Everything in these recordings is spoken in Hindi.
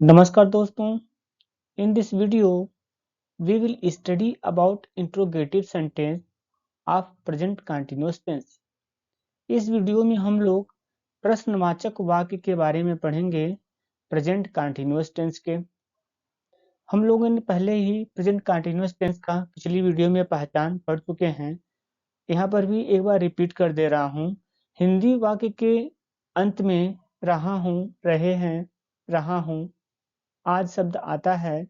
नमस्कार दोस्तों। In this video we will study about interrogative sentence of present continuous tense। इस वीडियो में हम लोग प्रश्नवाचक वाक्य के बारे में पढ़ेंगे प्रेजेंट कंटीन्यूअस टेंस के। हम लोगों ने पहले ही प्रेजेंट कंटीन्यूअस टेंस का पिछली वीडियो में पहचान पढ़ चुके हैं। यहाँ पर भी एक बार रिपीट कर दे रहा हूँ। हिंदी वाक्य के अंत में रहा हूँ, रहे हैं, रहा हूँ आज शब्द आता है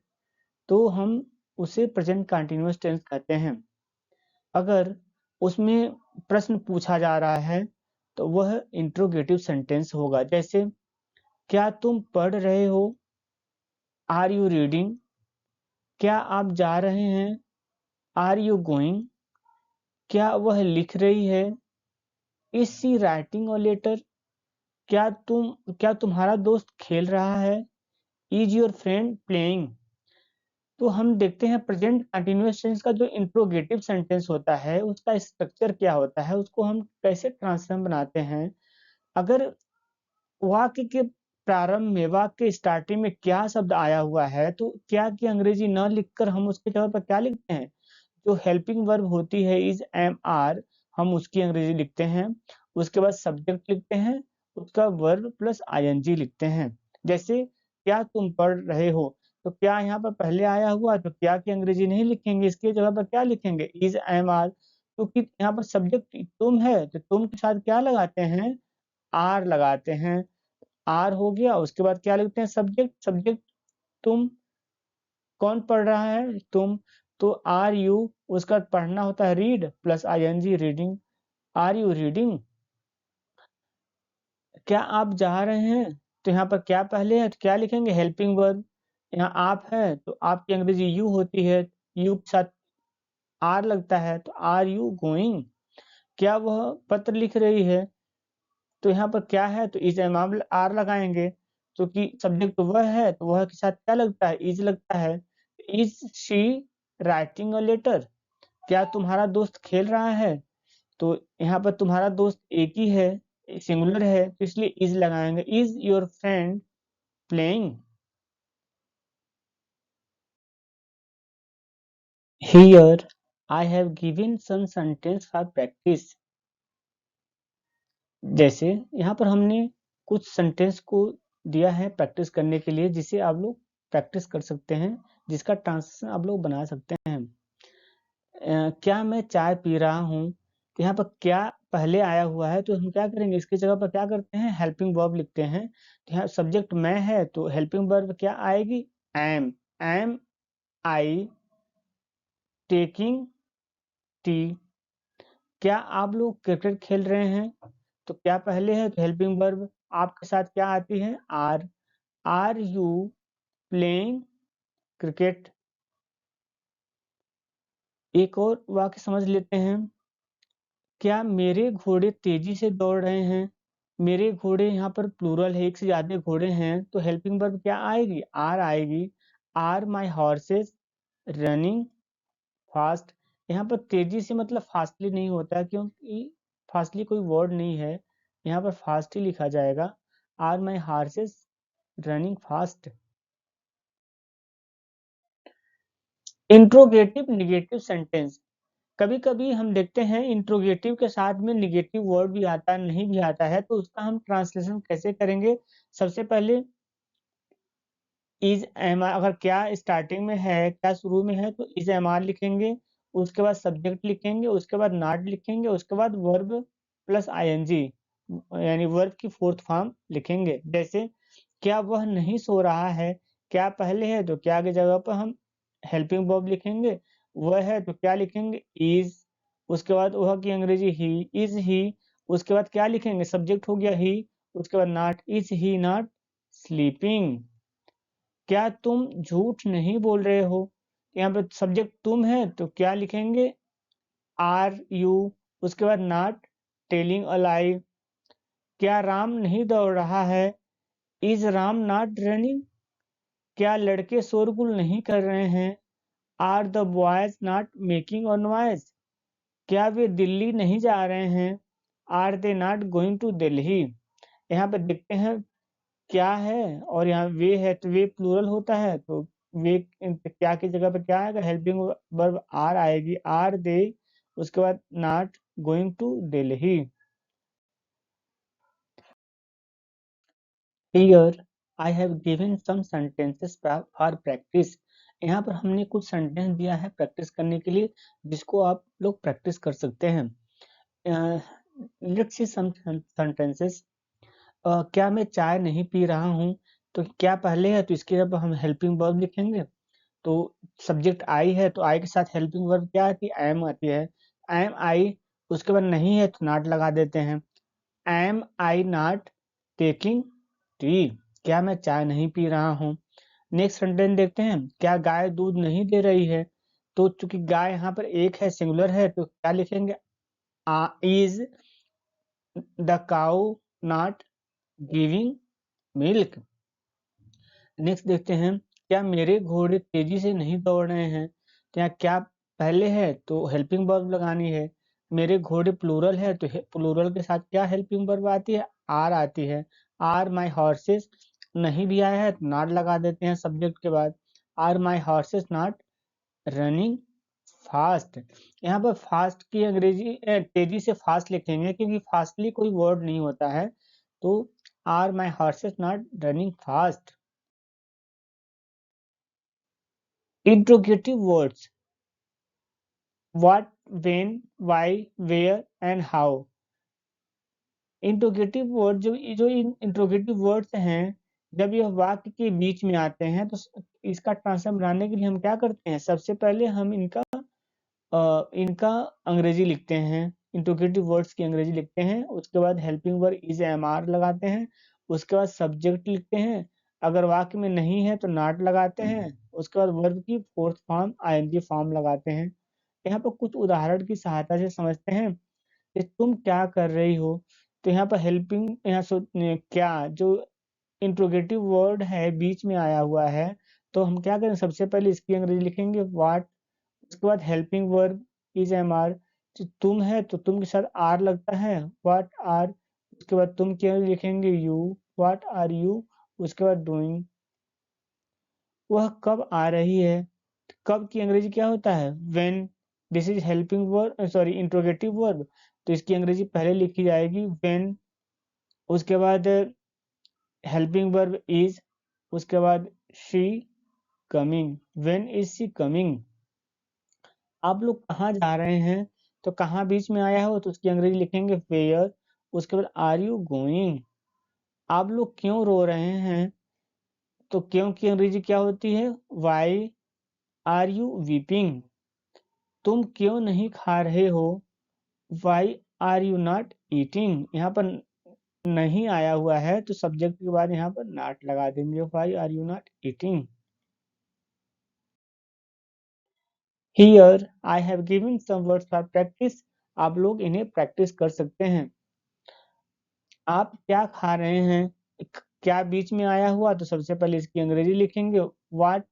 तो हम उसे प्रेजेंट कंटीन्यूअस टेंस कहते हैं। अगर उसमें प्रश्न पूछा जा रहा है तो वह इंट्रोगेटिव सेंटेंस होगा। जैसे क्या तुम पढ़ रहे हो, आर यू रीडिंग। क्या आप जा रहे हैं, आर यू गोइंग। क्या वह लिख रही है, is she writing a letter. क्या तुम्हारा दोस्त खेल रहा है, इज योर फ्रेंड प्लेइंग। तो हम देखते हैं प्रेजेंट कंटीन्यूअस टेंस का जो इंट्रोगेटिव सेंटेंस होता है उसका स्ट्रक्चर क्या होता है, उसको हम कैसे ट्रांसफॉर्म बनाते हैं। अगर वाक्य के प्रारंभ में, वाक्य के स्टार्टिंग में क्या शब्द आया हुआ है तो क्या की अंग्रेजी न लिखकर हम उसके जगह पर क्या लिखते हैं, जो हेल्पिंग वर्ब होती है इज एम आर, हम उसकी अंग्रेजी लिखते हैं। उसके बाद सब्जेक्ट लिखते हैं, उसका वर्ब प्लस आईएनजी लिखते हैं। जैसे क्या तुम पढ़ रहे हो, तो क्या यहाँ पर पहले आया हुआ तो क्या की अंग्रेजी नहीं लिखेंगे, इसके जगह पर क्या लिखेंगे, इज एम आर। क्योंकि यहाँ पर सब्जेक्ट तुम है तो तुम के साथ क्या लगाते हैं, आर लगाते हैं। आर हो गया, उसके बाद क्या लिखते हैं, सब्जेक्ट। सब्जेक्ट तुम, कौन पढ़ रहा है, तुम। तो आर यू, उसका पढ़ना होता है read plus I N G, reading. Are you reading. क्या आप जा रहे हैं, तो यहाँ पर क्या पहले है तो क्या लिखेंगे, हेल्पिंग वर्ब। यहाँ आप है तो आपकी अंग्रेजी यू होती है, यू के साथ आर लगता है तो आर यू गोइंग। क्या वह पत्र लिख रही है, तो यहाँ पर क्या है तो इज एम आर लगाएंगे, क्योंकि सब्जेक्ट वह है तो वह के साथ क्या लगता है, इज लगता है। Is she writing a letter. क्या तुम्हारा दोस्त खेल रहा है, तो यहाँ पर तुम्हारा दोस्त एक ही है, सिंगुलर है तो इसलिए इज लगाएंगे। Is your friend playing. Here I have given some sentence for practice. जैसे यहाँ पर हमने कुछ सेंटेंस को दिया है प्रैक्टिस करने के लिए, जिसे आप लोग प्रैक्टिस कर सकते हैं, जिसका ट्रांसलेशन आप लोग बना सकते हैं। क्या मैं चाय पी रहा हूँ, तो यहाँ पर क्या पहले आया हुआ है तो हम क्या करेंगे, इसकी जगह पर क्या करते हैं, हेल्पिंग वर्ब लिखते हैं। तो यहाँ सब्जेक्ट मैं है तो हेल्पिंग वर्ब क्या आएगी, am. Am I taking tea. क्या आप लोग क्रिकेट खेल रहे हैं, तो क्या पहले है तो हेल्पिंग वर्ब, आपके साथ क्या आती है, are. Are you playing cricket. एक और वाक्य समझ लेते हैं। क्या मेरे घोड़े तेजी से दौड़ रहे हैं। मेरे घोड़े यहाँ पर प्लूरल है, एक से ज्यादा घोड़े हैं तो हेल्पिंग वर्ब क्या आएगी, आर आएगी। Are my horses running fast. यहाँ पर तेजी से मतलब फास्टली नहीं होता है, क्योंकि फास्टली कोई वर्ड नहीं है, यहाँ पर फास्ट ही लिखा जाएगा। Are my horses running fast. Interrogative negative sentence. कभी कभी हम देखते हैं इंट्रोगेटिव के साथ में निगेटिव वर्ड भी आता है, नहीं भी आता है, तो उसका हम ट्रांसलेशन कैसे करेंगे। सबसे पहले इज एम आर, अगर क्या स्टार्टिंग में है, क्या शुरू में है तो इज एम आर लिखेंगे। उसके बाद सब्जेक्ट लिखेंगे, उसके बाद नॉट लिखेंगे, उसके बाद वर्ब प्लस आईएनजी, यानी वर्ब की फोर्थ फॉर्म लिखेंगे। जैसे क्या वह नहीं सो रहा है, क्या पहले है तो क्या की जगह पर हम हेल्पिंग वर्ब लिखेंगे। वह है तो क्या लिखेंगे, इज। उसके बाद वह की अंग्रेजी ही, इज ही। उसके बाद क्या लिखेंगे, सब्जेक्ट हो गया ही। उसके बाद not, is he not sleeping. क्या तुम झूठ नहीं बोल रहे हो, यहाँ पे सब्जेक्ट तुम है तो क्या लिखेंगे, आर यू। उसके बाद नॉट टेलिंग अ लाई। क्या राम नहीं दौड़ रहा है, इज राम नॉट रनिंग। क्या लड़के शोरगुल नहीं कर रहे हैं, are the boys not making a noise. क्या वे दिल्ली नहीं जा रहे हैं, are they not going to Delhi. यहाँ पे देखते हैं क्या है और यहाँ वे है तो वे प्लूरल होता है, तो वे क्या की जगह पे क्या आएगा, हेल्पिंग वर्ब आर आएगी, आर दे, उसके बाद not going to Delhi. Here I have given some sentences for practice. यहाँ पर हमने कुछ सेंटेंस दिया है प्रैक्टिस करने के लिए, जिसको आप लोग प्रैक्टिस कर सकते हैं। Let's see some sentences. क्या मैं चाय नहीं पी रहा हूँ, तो क्या पहले है तो इसके जब हम हेल्पिंग वर्ब लिखेंगे, तो सब्जेक्ट आई है तो आई के साथ हेल्पिंग वर्ब क्या आती है, एम आती है, एम आई। उसके बाद नहीं है तो नॉट लगा देते हैं, am I not taking tea, क्या मैं चाय नहीं पी रहा हूँ। नेक्स्ट सेंटेंस देखते हैं, क्या गाय दूध नहीं दे रही है, तो चूंकि गाय यहाँ पर एक है, सिंगुलर है, तो क्या लिखेंगे, is the cow not giving milk. Next देखते हैं, क्या मेरे घोड़े तेजी से नहीं दौड़ रहे हैं, तो यहाँ क्या पहले है तो हेल्पिंग वर्ब लगानी है, मेरे घोड़े प्लूरल है तो प्लूरल के साथ क्या हेल्पिंग वर्ब आती है, आर आती है, आर माई हॉर्सेस। नहीं भी आया है तो नॉट लगा देते हैं सब्जेक्ट के बाद, are my horses not running fast. यहाँ पर फास्ट की अंग्रेजी तेजी से फास्ट लिखेंगे, क्योंकि फास्टली कोई वर्ड नहीं होता है, तो are my horses not running fast. Interrogative words: what, when, why, where and how। Interrogative word जो इंट्रोगेटिव वर्ड्स हैं, जब यह वाक्य के बीच में आते हैं तो इसका ट्रांसफर बनाने के लिए हम क्या करते हैं, सबसे पहले हम इनका अंग्रेजी लिखते हैं, इंट्रोगेटिव वर्ड्स की अंग्रेजी लिखते हैं, उसके बाद helping verb is am are लगाते हैं, उसके बाद सब्जेक्ट लिखते हैं, अगर वाक्य में नहीं है तो नॉट लगाते हैं, उसके बाद वर्ब की फोर्थ फॉर्म आईएनजी फॉर्म लगाते हैं। यहाँ पर कुछ उदाहरण की सहायता से समझते हैं कि तुम क्या कर रही हो, तो यहाँ पर हेल्पिंग क्या जो इंट्रोगेटिव वर्ड है बीच में आया हुआ है, तो हम क्या करें, सबसे पहले इसकी अंग्रेजी लिखेंगे व्हाट, उसके बाद helping verb is am are, तुम है तो तुम के साथ आर लगता है, व्हाट आर, उसके बाद तुम क्या लिखेंगे, यू, व्हाट आर यू, उसके बाद डूइंग, वह कब आ रही है, कब की अंग्रेजी क्या होता है, when. This is helping verb, sorry interrogative verb, तो इसकी अंग्रेजी पहले लिखी जाएगी व्हेन, उसके बाद हेल्पिंग वर्ब इज, उसके बाद she coming, when is she coming. आप लोग कहाँ जा रहे हैं, तो कहाँ बीच में आया हो तो उसकी अंग्रेजी लिखेंगे वेयर, उसके बाद आर यू गोइंग। आप लोग क्यों रो रहे हैं, तो क्यों की अंग्रेजी क्या होती है, वाई आर यू वीपिंग। तुम क्यों नहीं खा रहे हो, why are you not eating. यहाँ पर नहीं आया हुआ है तो सब्जेक्ट के बाद यहाँ पर नॉट लगा देंगे, why are you not eating. Here I have given some words for practice. आप लोग इन्हें प्रैक्टिस कर सकते हैं। आप क्या खा रहे हैं, क्या बीच में आया हुआ तो सबसे पहले इसकी अंग्रेजी लिखेंगे व्हाट,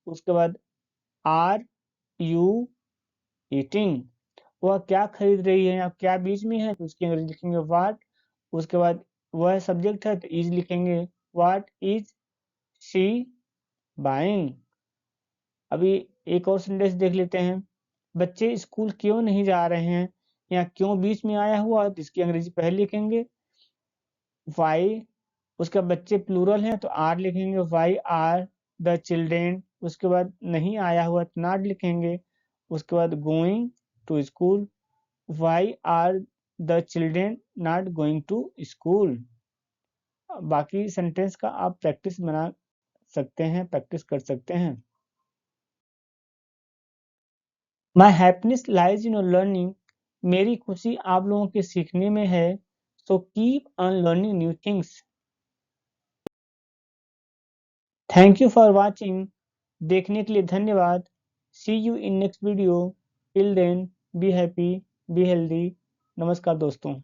उसके बाद आर यू ईटिंग। वह क्या खरीद रही है, आप क्या बीच में है तो उसकी अंग्रेजी लिखेंगे व्हाट, उसके बाद वह सब्जेक्ट है तो इज लिखेंगे, व्हाट इज शी बाइंग। अभी एक और सेंटेंस देख लेते हैं, बच्चे स्कूल क्यों नहीं जा रहे हैं, यहाँ क्यों बीच में आया हुआ तो इसकी अंग्रेजी पहले लिखेंगे वाई, उसके बच्चे प्लूरल हैं तो आर लिखेंगे, वाई आर द चिल्ड्रेन, उसके बाद नहीं आया हुआ तो नॉट लिखेंगे, उसके बाद going to school, why are the children not going to school. बाकी सेंटेंस का आप प्रैक्टिस बना सकते हैं, प्रैक्टिस कर सकते हैं। My happiness lies in learning, मेरी खुशी आप लोगों के सीखने में है, so keep on learning new things. Thank you for watching, देखने के लिए धन्यवाद। See you in next video, till then be happy, be healthy. नमस्कार दोस्तों।